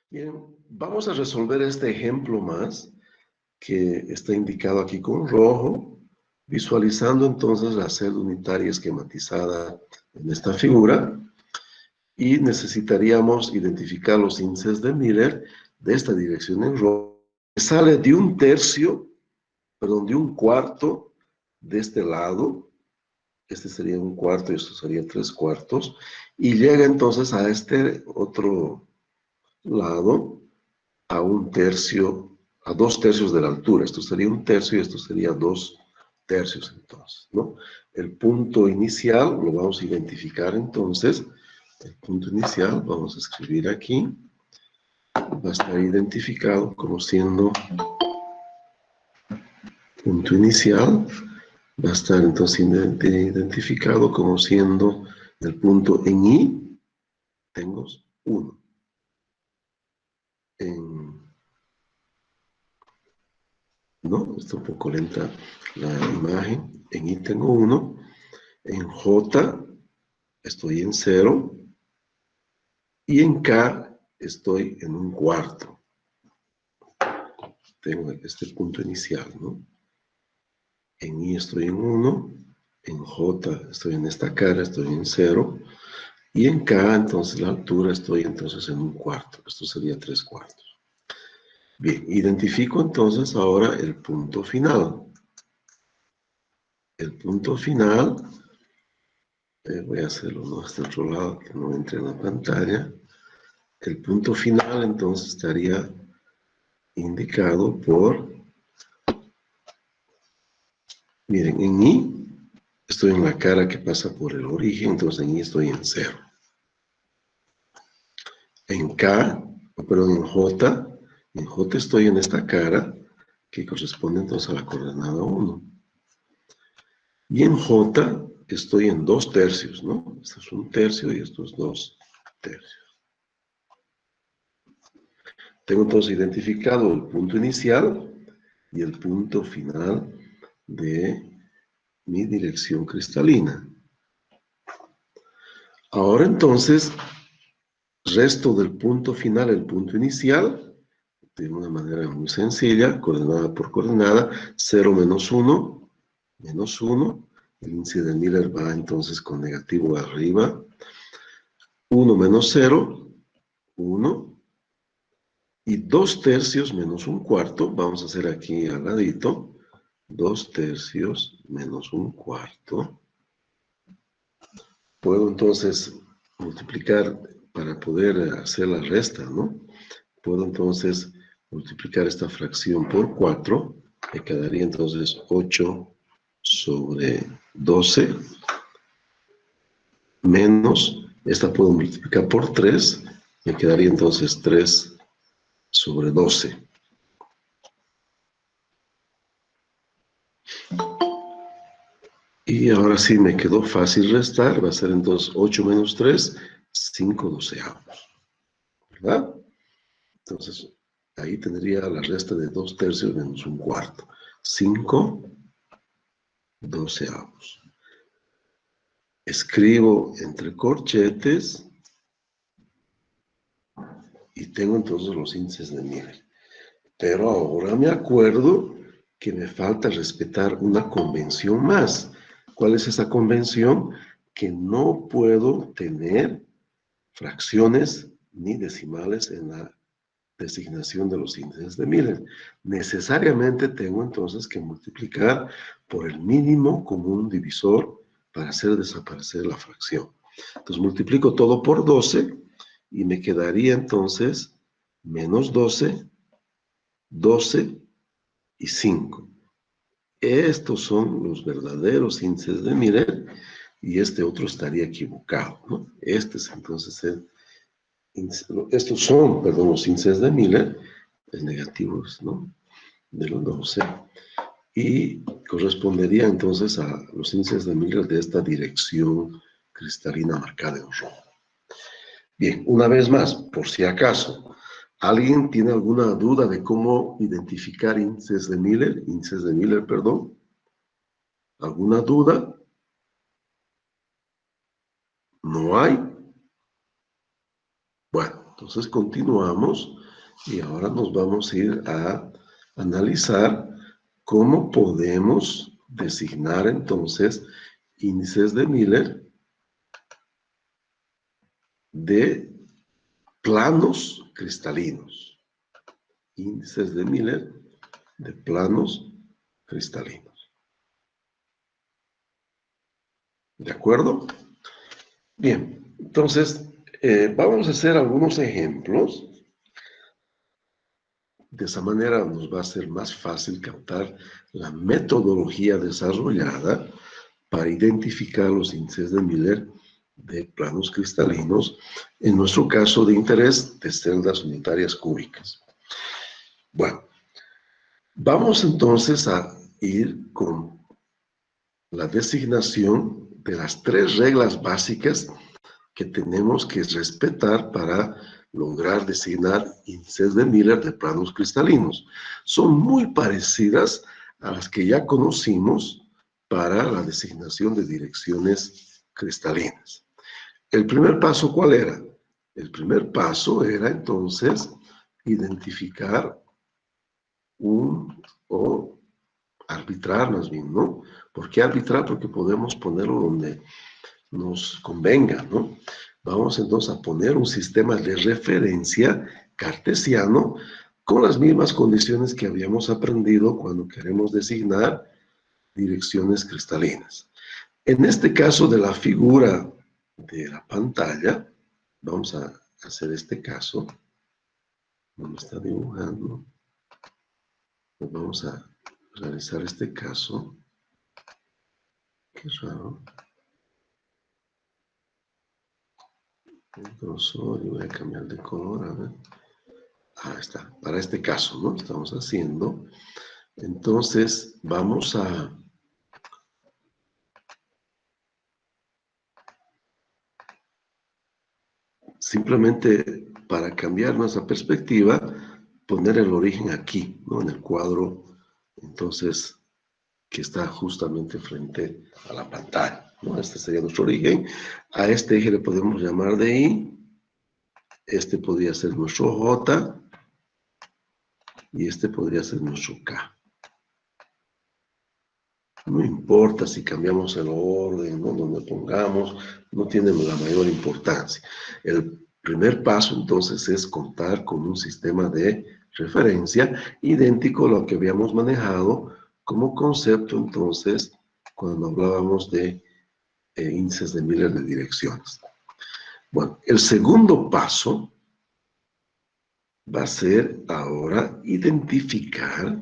Bien, vamos a resolver este ejemplo más que está indicado aquí con rojo, visualizando entonces la celda unitaria esquematizada en esta figura, y necesitaríamos identificar los índices de Miller de esta dirección en rojo. Sale de un tercio, perdón, de un cuarto de este lado. Este sería un cuarto y esto sería 3/4, y llega entonces a este otro lado a un tercio, a 2/3 de la altura. Esto sería un tercio y esto sería 2/3 entonces, ¿no? El punto inicial lo vamos a identificar entonces. El punto inicial, vamos a escribir aquí, va a estar identificado como siendo punto inicial, va a estar entonces identificado como siendo el punto en I, tengo 1. No, está un poco lenta la imagen. En I tengo 1. En J estoy en 0. Y en K estoy en un cuarto. Tengo este punto inicial, ¿no? En I estoy en 1. En J estoy en esta cara, estoy en 0. Y en K, entonces, la altura estoy entonces en un cuarto. Esto sería 3/4. Bien, identifico entonces ahora el punto final. El punto final, voy a hacerlo, ¿no?, hasta otro lado, que no entre en la pantalla. El punto final entonces estaría indicado por, miren, en I estoy en la cara que pasa por el origen, entonces en I estoy en 0. En K, perdón, en J estoy en esta cara que corresponde entonces a la coordenada 1. Y en J estoy en 2/3, ¿no? Esto es 1/3 y esto es 2/3. Tengo entonces identificado el punto inicial y el punto final de mi dirección cristalina. Ahora entonces, resto del punto final, el punto inicial, de una manera muy sencilla, coordenada por coordenada, 0 menos 1, menos 1. El índice de Miller va entonces con negativo arriba. 1 menos 0, 1. Y 2/3 menos 1/4, vamos a hacer aquí al ladito, 2/3 menos 1/4. Puedo entonces multiplicar para poder hacer la resta, ¿no? Puedo entonces multiplicar esta fracción por 4, me quedaría entonces 8/12, menos, esta puedo multiplicar por 3, me quedaría entonces 3/12. Y ahora sí me quedó fácil restar, va a ser entonces 8 menos 3, 5/12, ¿verdad? Entonces, ahí tendría la resta de 2/3 menos 1/4, 5/12. Escribo entre corchetes y tengo entonces los índices de Miller. Pero ahora me acuerdo que me falta respetar una convención más. ¿Cuál es esa convención? Que no puedo tener fracciones ni decimales en la designación de los índices de Miller. Necesariamente tengo entonces que multiplicar por el mínimo común divisor para hacer desaparecer la fracción. Entonces multiplico todo por 12 y me quedaría entonces menos 12, 12 y 5. Estos son los verdaderos índices de Miller y este otro estaría equivocado, ¿no? Este es entonces estos son, perdón, los índices de Miller, negativos, ¿no?, de los 12, y correspondería entonces a los índices de Miller de esta dirección cristalina marcada en rojo. Bien, una vez más, por si acaso, ¿alguien tiene alguna duda de cómo identificar índices de Miller? Índices de Miller, perdón. ¿Alguna duda? ¿No hay? Bueno, entonces continuamos Y ahora nos vamos a ir a analizar cómo podemos designar entonces índices de Miller de planos cristalinos. Índices de Miller de planos cristalinos. ¿De acuerdo? Bien, entonces vamos a hacer algunos ejemplos. De esa manera nos va a ser más fácil captar la metodología desarrollada para identificar los índices de Miller de planos cristalinos, en nuestro caso de interés de celdas unitarias cúbicas. Bueno, vamos entonces a ir con la designación de las 3 reglas básicas que tenemos que respetar para lograr designar índices de Miller de planos cristalinos. Son muy parecidas a las que ya conocimos para la designación de direcciones cristalinas. El primer paso, ¿cuál era? El primer paso era entonces identificar o arbitrar más bien, ¿no? ¿Por qué arbitrar? Porque podemos ponerlo donde nos convenga, ¿no? Vamos entonces a poner un sistema de referencia cartesiano con las mismas condiciones que habíamos aprendido cuando queremos designar direcciones cristalinas. En este caso de la figura de la pantalla, vamos a hacer este caso, donde está dibujando, pues vamos a realizar este caso. Qué raro. El grosor, y voy a cambiar de color, a ver. Ahí está, para este caso, ¿no? Estamos haciendo. Entonces, vamos a simplemente, para cambiar nuestra perspectiva, poner el origen aquí, ¿no? En el cuadro, entonces, que está justamente frente a la pantalla, ¿no? Este sería nuestro origen. A este eje le podemos llamar de I. Este podría ser nuestro J. Y este podría ser nuestro K. No importa si cambiamos el orden, ¿no? Donde pongamos, no tiene la mayor importancia. El primer paso, entonces, es contar con un sistema de referencia idéntico a lo que habíamos manejado como concepto, entonces, cuando hablábamos de índices de Miller de direcciones. Bueno, el segundo paso va a ser ahora identificar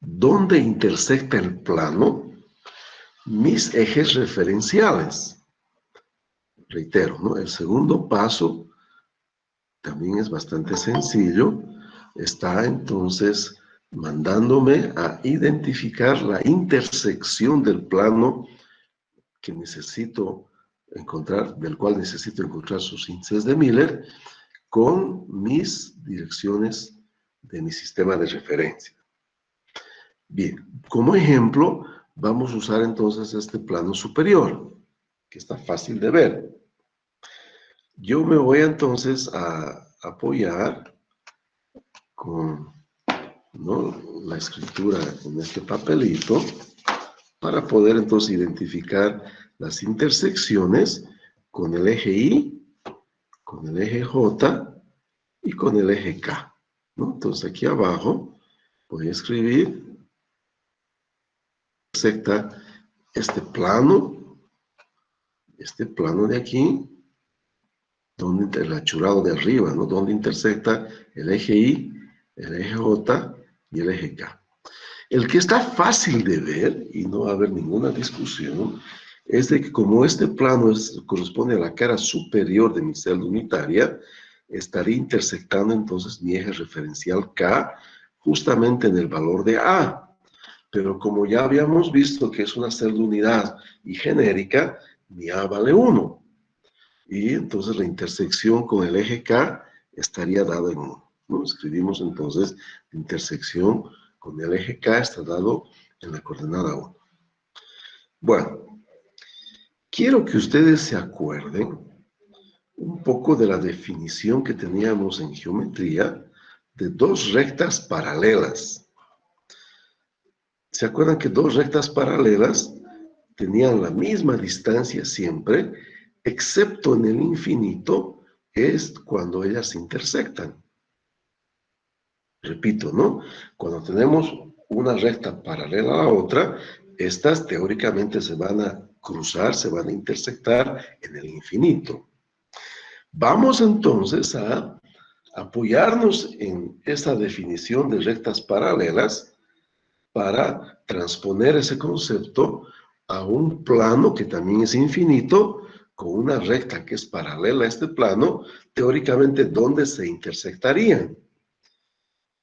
dónde intersecta el plano mis ejes referenciales. Reitero, ¿no? El segundo paso también es bastante sencillo. Está entonces mandándome a identificar la intersección del plano que necesito encontrar, del cual necesito encontrar sus índices de Miller con mis direcciones de mi sistema de referencia. Bien, como ejemplo, vamos a usar entonces este plano superior, que está fácil de ver. Yo me voy entonces a apoyar con, ¿no?, la escritura en este papelito para poder entonces identificar las intersecciones con el eje I, con el eje J y con el eje K, ¿no? Entonces aquí abajo voy a escribir intersecta este plano de aquí, donde el achurado de arriba, ¿no? Donde intersecta el eje I, el eje J y el eje K. El que está fácil de ver, y no va a haber ninguna discusión, es de que como este plano corresponde a la cara superior de mi celda unitaria, estaría intersectando entonces mi eje referencial K justamente en el valor de A. Pero como ya habíamos visto que es una celda unidad y genérica, mi A vale 1. Y entonces la intersección con el eje K estaría dada en 1, ¿no? Escribimos entonces la intersección con el eje K está dado en la coordenada 1. Bueno, quiero que ustedes se acuerden un poco de la definición que teníamos en geometría de dos rectas paralelas. ¿Se acuerdan que dos rectas paralelas tenían la misma distancia siempre, excepto en el infinito, es cuando ellas se intersectan? Repito, ¿no? Cuando tenemos una recta paralela a la otra, estas teóricamente se van a cruzar, se van a intersectar en el infinito. Vamos entonces a apoyarnos en esa definición de rectas paralelas para transponer ese concepto a un plano que también es infinito, con una recta que es paralela a este plano, teóricamente, ¿dónde se intersectarían?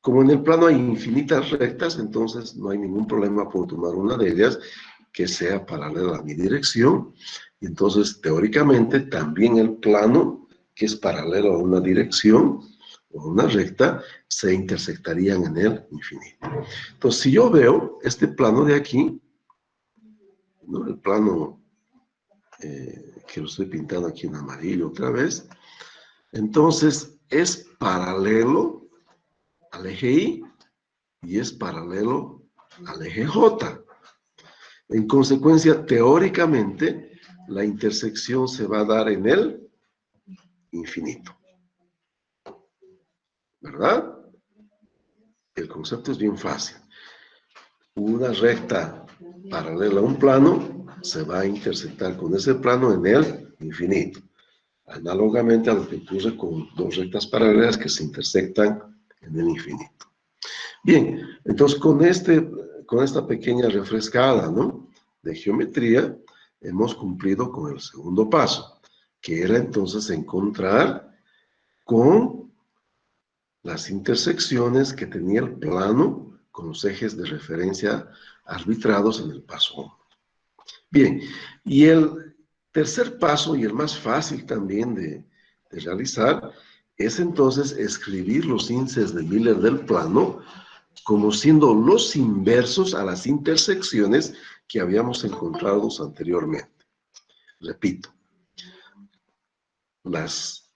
Como en el plano hay infinitas rectas, entonces no hay ningún problema por tomar una de ellas que sea paralela a mi dirección. Y entonces, teóricamente, también el plano que es paralelo a una dirección o a una recta, se intersectarían en el infinito. Entonces, si yo veo este plano de aquí, ¿no? El plano que lo estoy pintando aquí en amarillo otra vez, entonces es paralelo al eje Y y es paralelo al eje J. En consecuencia, teóricamente, la intersección se va a dar en el infinito. ¿Verdad? El concepto es bien fácil. Una recta paralela a un plano se va a intersectar con ese plano en el infinito. Análogamente a lo que puse con dos rectas paralelas que se intersectan en el infinito. Bien, entonces con esta pequeña refrescada, ¿no?, de geometría, hemos cumplido con el segundo paso, que era entonces encontrar con las intersecciones que tenía el plano con los ejes de referencia arbitrados en el paso 1. Bien, y el tercer paso, y el más fácil también de realizar, es entonces escribir los índices de Miller del plano como siendo los inversos a las intersecciones que habíamos encontrado anteriormente. Repito, las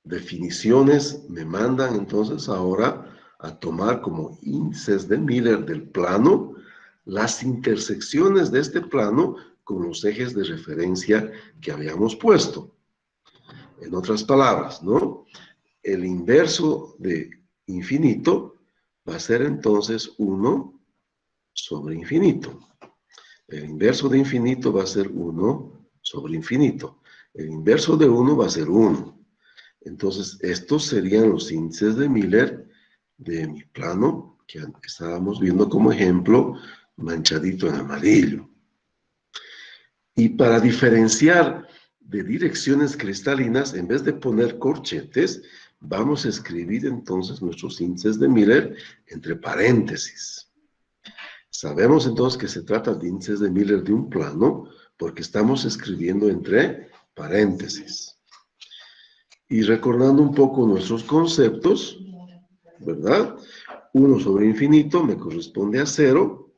definiciones me mandan entonces ahora a tomar como índices de Miller del plano las intersecciones de este plano con los ejes de referencia que habíamos puesto. En otras palabras, ¿no?, el inverso de infinito va a ser entonces 1 sobre infinito. El inverso de infinito va a ser 1 sobre infinito. El inverso de 1 va a ser 1. Entonces, estos serían los índices de Miller de mi plano que estábamos viendo como ejemplo, manchadito en amarillo. Y para diferenciar de direcciones cristalinas, en vez de poner corchetes, vamos a escribir entonces nuestros índices de Miller entre paréntesis. Sabemos entonces que se trata de índices de Miller de un plano porque estamos escribiendo entre paréntesis. Y recordando un poco nuestros conceptos, ¿verdad? 1 sobre infinito me corresponde a 0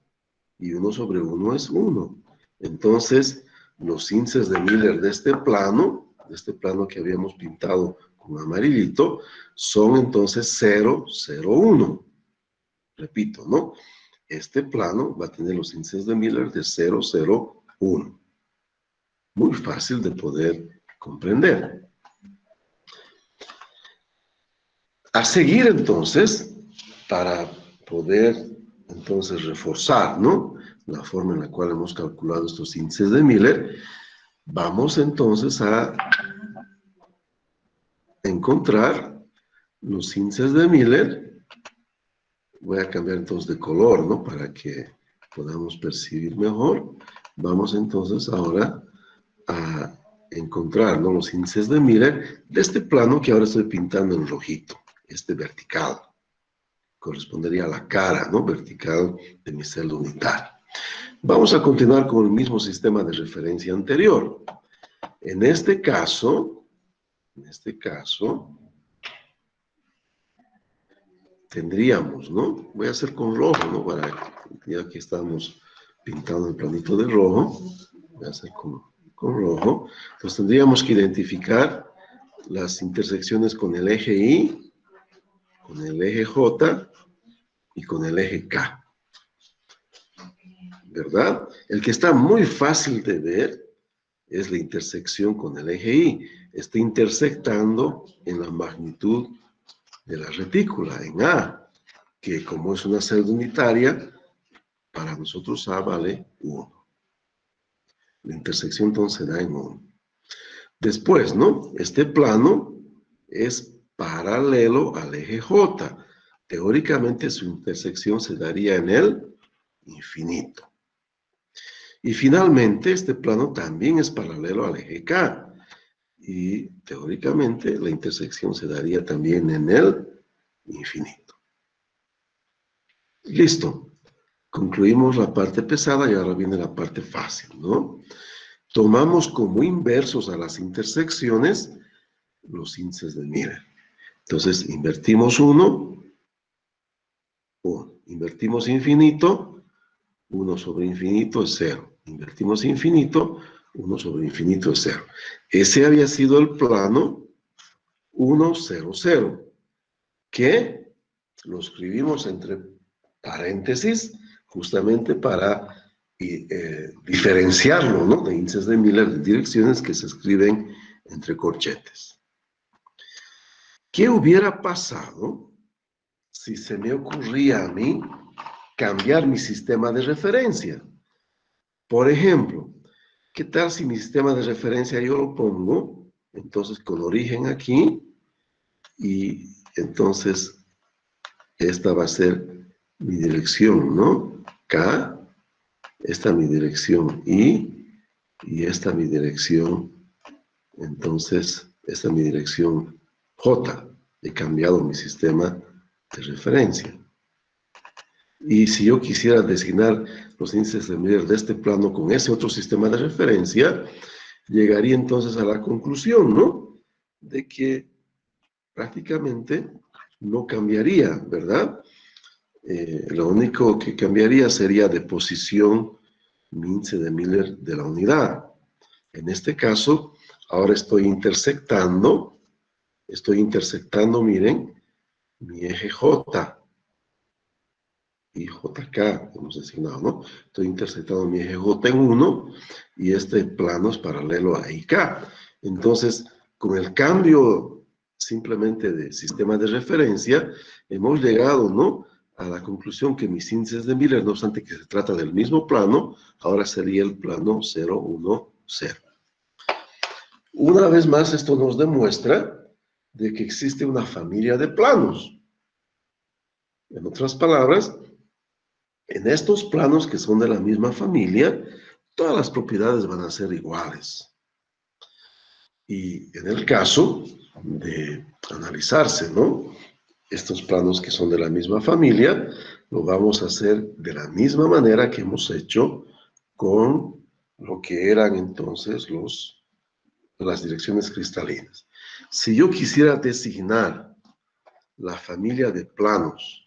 y 1 sobre 1 es 1. Entonces, los índices de Miller de este plano que habíamos pintado con amarillito, son entonces 0, 0, 1. Repito, ¿no? Este plano va a tener los índices de Miller de 0, 0, 1. Muy fácil de poder comprender. A seguir entonces, para poder entonces reforzar, ¿no?, la forma en la cual hemos calculado estos índices de Miller, vamos entonces a encontrar los índices de Miller. Voy a cambiar entonces de color, ¿no?, para que podamos percibir mejor. Vamos entonces ahora a encontrar, ¿no?, los índices de Miller de este plano que ahora estoy pintando en rojito, este vertical. Correspondería a la cara, ¿no?, vertical de mi celda unitaria. Vamos a continuar con el mismo sistema de referencia anterior. En este caso, tendríamos, ¿no?, voy a hacer con rojo, ¿no?, ya que estamos pintando el planito de rojo, voy a hacer con rojo. Entonces tendríamos que identificar las intersecciones con el eje Y, con el eje J y con el eje K, ¿verdad? El que está muy fácil de ver es la intersección con el eje Y. Está intersectando en la magnitud de la retícula, en A, que como es una celda unitaria, para nosotros A vale 1. La intersección entonces da en 1. Después, ¿no? Este plano es paralelo al eje J. Teóricamente su intersección se daría en el infinito. Y finalmente, este plano también es paralelo al eje K. Y teóricamente la intersección se daría también en el infinito. Listo. Concluimos la parte pesada y ahora viene la parte fácil, ¿no? Tomamos como inversos a las intersecciones los índices de Miller. Entonces, invertimos 1, invertimos infinito, 1 sobre infinito es 0. Invertimos infinito, 1 sobre infinito es 0. Ese había sido el plano 1, 0, 0, que lo escribimos entre paréntesis justamente para diferenciarlo, ¿no? De índices de Miller, de direcciones que se escriben entre corchetes. ¿Qué hubiera pasado si se me ocurría a mí cambiar mi sistema de referencia? Por ejemplo, ¿qué tal si mi sistema de referencia yo lo pongo, entonces con origen aquí, y entonces esta va a ser mi dirección, ¿no? K, esta mi dirección Y, y esta mi dirección, entonces, esta es mi dirección J. He cambiado mi sistema de referencia. Y si yo quisiera designar los índices de Miller de este plano con ese otro sistema de referencia, llegaría entonces a la conclusión, ¿no? De que prácticamente no cambiaría, ¿verdad? Lo único que cambiaría sería de posición mi índice de Miller de la unidad. En este caso, ahora estoy intersectando, miren, mi eje J y JK, hemos designado, ¿no? Estoy intersectando mi eje J en 1 y este plano es paralelo a IK. Entonces, con el cambio simplemente de sistema de referencia, hemos llegado, ¿no?, a la conclusión que mis índices de Miller, no obstante que se trata del mismo plano, ahora sería el plano 0, 1, 0. Una vez más, esto nos demuestra de que existe una familia de planos. En otras palabras, en estos planos que son de la misma familia, todas las propiedades van a ser iguales. Y en el caso de analizarse, ¿no?, estos planos que son de la misma familia, lo vamos a hacer de la misma manera que hemos hecho con lo que eran entonces las direcciones cristalinas. Si yo quisiera designar la familia de planos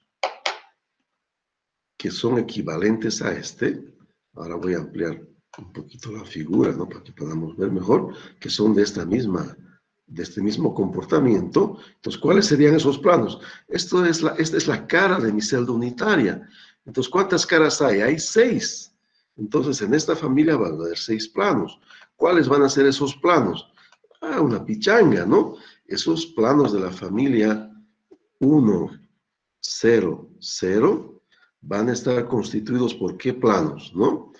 que son equivalentes a este, ahora voy a ampliar un poquito la figura, ¿no?, para que podamos ver mejor, que son de este mismo comportamiento. Entonces, ¿cuáles serían esos planos? Esta es la cara de mi celda unitaria. Entonces, ¿cuántas caras hay? Hay 6. Entonces, en esta familia van a haber 6 planos. ¿Cuáles van a ser esos planos? Una pichanga, ¿no? Esos planos de la familia 1, 0, 0 van a estar constituidos por ¿qué planos, no?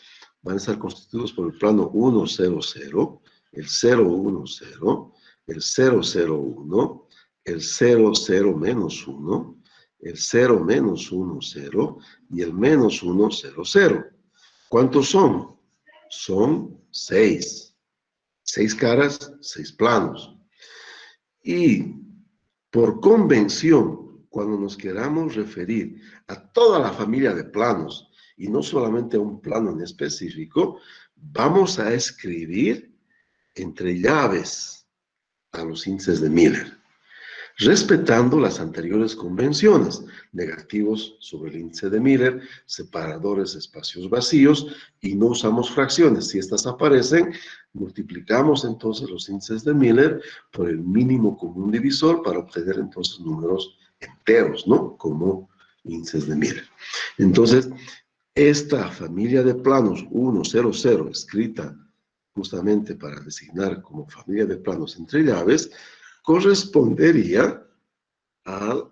Van a estar constituidos por el plano 1, 0, 0, el 0, 1, 0, el 0, 0, 1, el 0, 0, menos 1, el 0, menos 1, 0, y el menos 1, 0, 0. ¿Cuántos son? Son 6. 6 caras, 6 planos. Y por convención, cuando nos queramos referir a toda la familia de planos y no solamente a un plano en específico, vamos a escribir entre llaves a los índices de Miller. respetando las anteriores convenciones, negativos sobre el índice de Miller, separadores, espacios vacíos, y no usamos fracciones. Si estas aparecen, multiplicamos entonces los índices de Miller por el mínimo común divisor para obtener entonces números enteros, ¿no? Como índices de Miller. Entonces, esta familia de planos 1, 0, 0, escrita justamente para designar como familia de planos entre llaves, correspondería a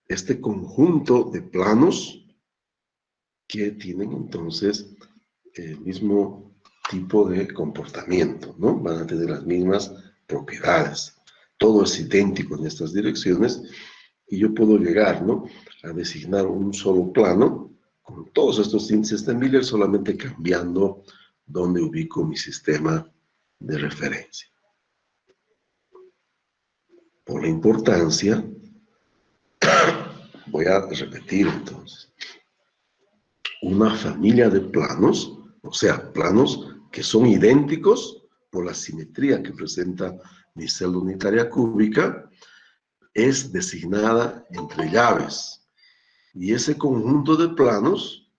este conjunto de planos que tienen entonces el mismo tipo de comportamiento, ¿no? Van a tener las mismas propiedades. Todo es idéntico en estas direcciones y yo puedo llegar, ¿no?, a designar un solo plano con todos estos índices de Miller, solamente cambiando dónde ubico mi sistema de referencia. Por la importancia, voy a repetir entonces, una familia de planos, o sea, planos que son idénticos por la simetría que presenta mi celda unitaria cúbica, es designada entre llaves. Y ese conjunto de planos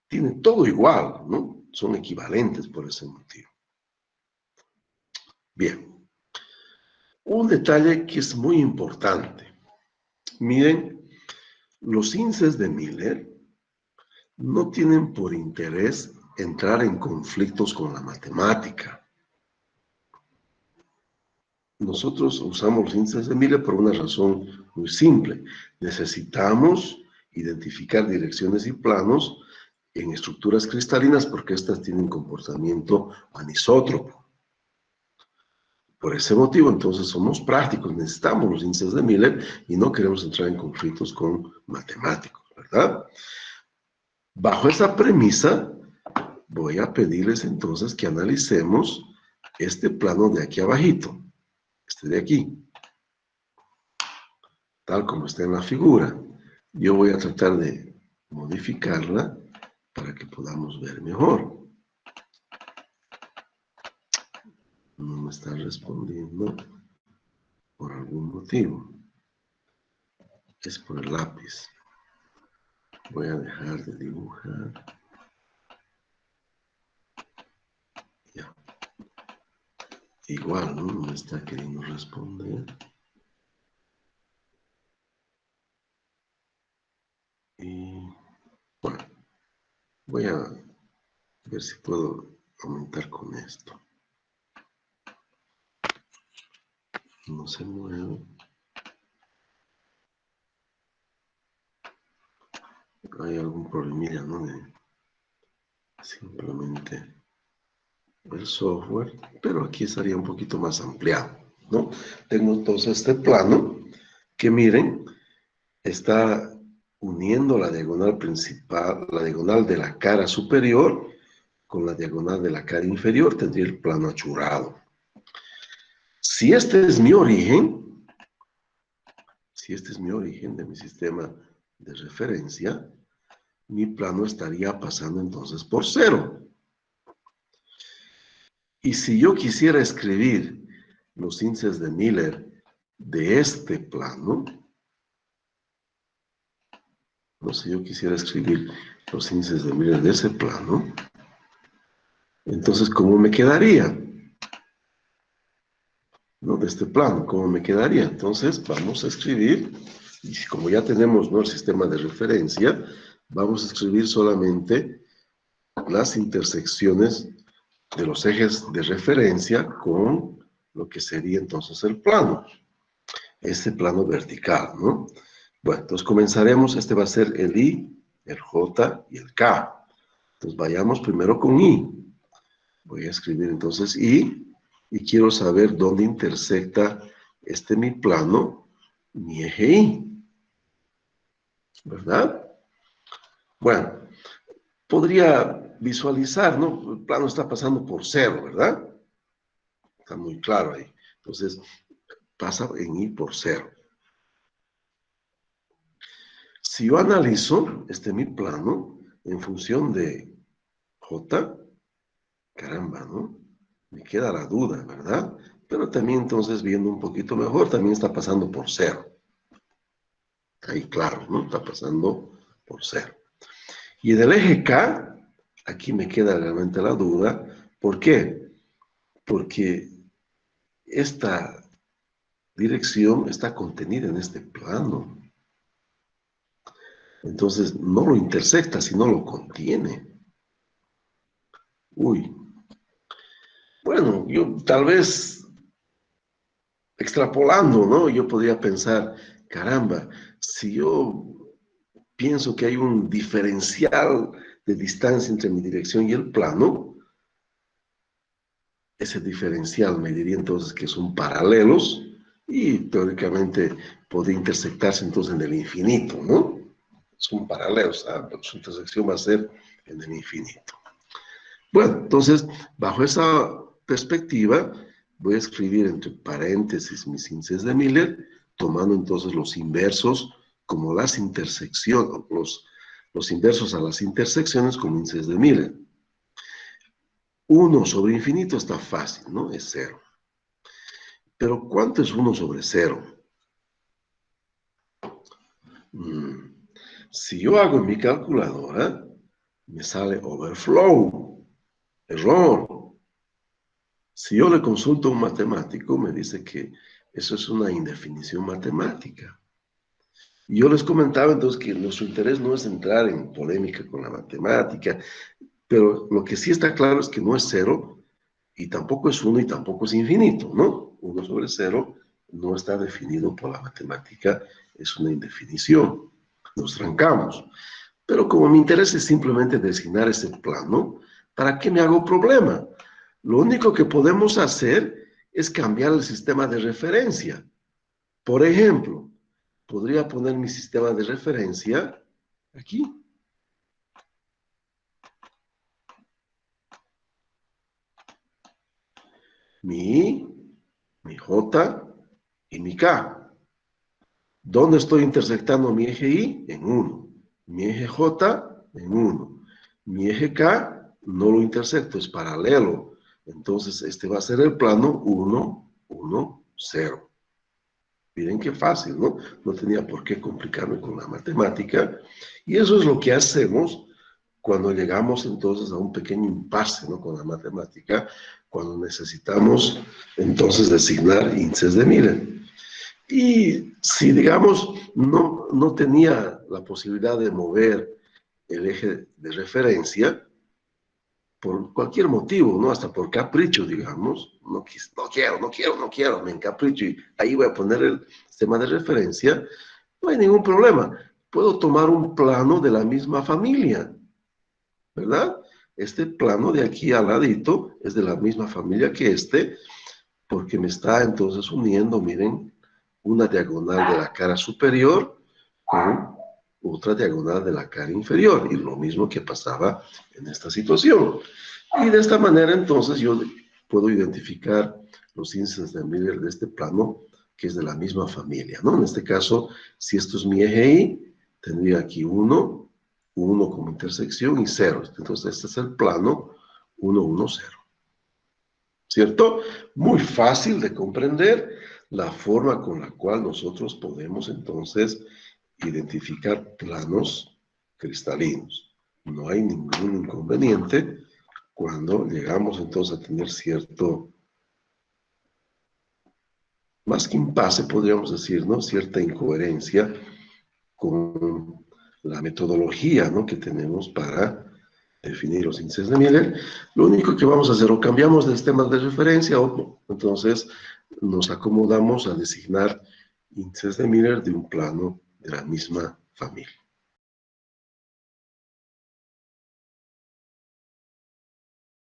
tiene todo igual, ¿no? Son equivalentes por ese motivo. Bien. Un detalle que es muy importante. Miren, los índices de Miller no tienen por interés entrar en conflictos con la matemática. Nosotros usamos los índices de Miller por una razón muy simple. Necesitamos identificar direcciones y planos en estructuras cristalinas porque estas tienen comportamiento anisótropo. Por ese motivo, entonces, somos prácticos, necesitamos los índices de Miller y no queremos entrar en conflictos con matemáticos, ¿verdad? Bajo esa premisa, voy a pedirles entonces que analicemos este plano de aquí abajito, este de aquí, tal como está en la figura. Yo voy a tratar de modificarla para que podamos ver mejor. No me está respondiendo por algún motivo. Es por el lápiz. Voy a dejar de dibujar. Ya. Igual, ¿no? No me está queriendo responder. Y bueno, voy a ver si puedo aumentar con esto. No se mueve. Hay algún problemilla, ¿no? Simplemente el software, pero aquí estaría un poquito más ampliado, ¿no? Tengo entonces este plano que, miren, está uniendo la diagonal principal, la diagonal de la cara superior con la diagonal de la cara inferior, tendría el plano achurrado. Si este es mi origen, de mi sistema de referencia, mi plano estaría pasando entonces por 0. Y si yo quisiera escribir los índices de Miller de este plano, no sé, yo quisiera escribir los índices de Miller de ese plano, entonces, ¿cómo me quedaría? ¿No? De este plano, ¿cómo me quedaría? Entonces, vamos a escribir, y como ya tenemos, ¿no?, el sistema de referencia, vamos a escribir solamente las intersecciones de los ejes de referencia con lo que sería entonces el plano, este plano vertical, ¿no? Bueno, entonces comenzaremos, este va a ser el I, el J y el K. Entonces vayamos primero con I. Voy a escribir entonces I, y quiero saber dónde intersecta mi plano, mi eje I, ¿verdad? Bueno, podría visualizar, ¿no? El plano está pasando por 0, ¿verdad? Está muy claro ahí. Entonces, pasa en I por 0. Si yo analizo mi plano en función de J, caramba, ¿no? Me queda la duda, ¿verdad? Pero también entonces viendo un poquito mejor, también está pasando por cero. Ahí claro, ¿no? Está pasando por cero. Y en el eje K, aquí me queda realmente la duda. ¿Por qué? Porque esta dirección está contenida en este plano. Entonces no lo intersecta, sino lo contiene. Uy. Bueno, yo tal vez extrapolando, ¿no? Yo podría pensar, caramba, si yo pienso que hay un diferencial de distancia entre mi dirección y el plano, ese diferencial me diría entonces que son paralelos y teóricamente podría intersectarse entonces en el infinito, ¿no? Son paralelos, su intersección va a ser en el infinito. Bueno, entonces, bajo esa perspectiva, voy a escribir entre paréntesis mis índices de Miller, tomando entonces los inversos como las intersecciones, los inversos a las intersecciones como índices de Miller. 1 sobre infinito está fácil, ¿no? Es 0. Pero ¿cuánto es 1 sobre 0? Si yo hago en mi calculadora, me sale overflow, error. Si yo le consulto a un matemático, me dice que eso es una indefinición matemática. Y yo les comentaba entonces que nuestro interés no es entrar en polémica con la matemática, pero lo que sí está claro es que no es 0, y tampoco es 1 y tampoco es infinito, ¿no? 1 sobre 0 no está definido por la matemática, es una indefinición. Nos trancamos. Pero como mi interés es simplemente designar ese plano, ¿para qué me hago problema? Lo único que podemos hacer es cambiar el sistema de referencia. Por ejemplo, podría poner mi sistema de referencia aquí. Mi J y mi K. ¿Dónde estoy intersectando mi eje Y? En 1. Mi eje J en 1. Mi eje K no lo intersecto, es paralelo. Entonces, este va a ser el plano 1, 1, 0. Miren qué fácil, ¿no? No tenía por qué complicarme con la matemática. Y eso es lo que hacemos cuando llegamos entonces a un pequeño impasse, ¿no? Con la matemática, cuando necesitamos entonces designar índices de Miller. Y si, digamos, no tenía la posibilidad de mover el eje de referencia, por cualquier motivo, ¿no? Hasta por capricho, digamos, no quiero, me encapricho y ahí voy a poner el sistema de referencia, no hay ningún problema. Puedo tomar un plano de la misma familia, ¿verdad? Este plano de aquí al ladito es de la misma familia que este, porque me está entonces uniendo, miren, una diagonal de la cara superior con otra diagonal de la cara inferior, y lo mismo que pasaba en esta situación. Y de esta manera entonces yo puedo identificar los índices de Miller de este plano que es de la misma familia, ¿no? En este caso, si esto es mi eje Y, tendría aquí 1 como intersección y 0. Entonces este es el plano 1, 1, 0. ¿Cierto? Muy fácil de comprender la forma con la cual nosotros podemos entonces identificar planos cristalinos. No hay ningún inconveniente cuando llegamos entonces a tener cierto, más que impasse podríamos decir, ¿no? Cierta incoherencia con la metodología, ¿no? Que tenemos para definir los índices de Miller. Lo único que vamos a hacer, o cambiamos de sistema de referencia, o entonces nos acomodamos a designar índices de Miller de un plano de la misma familia.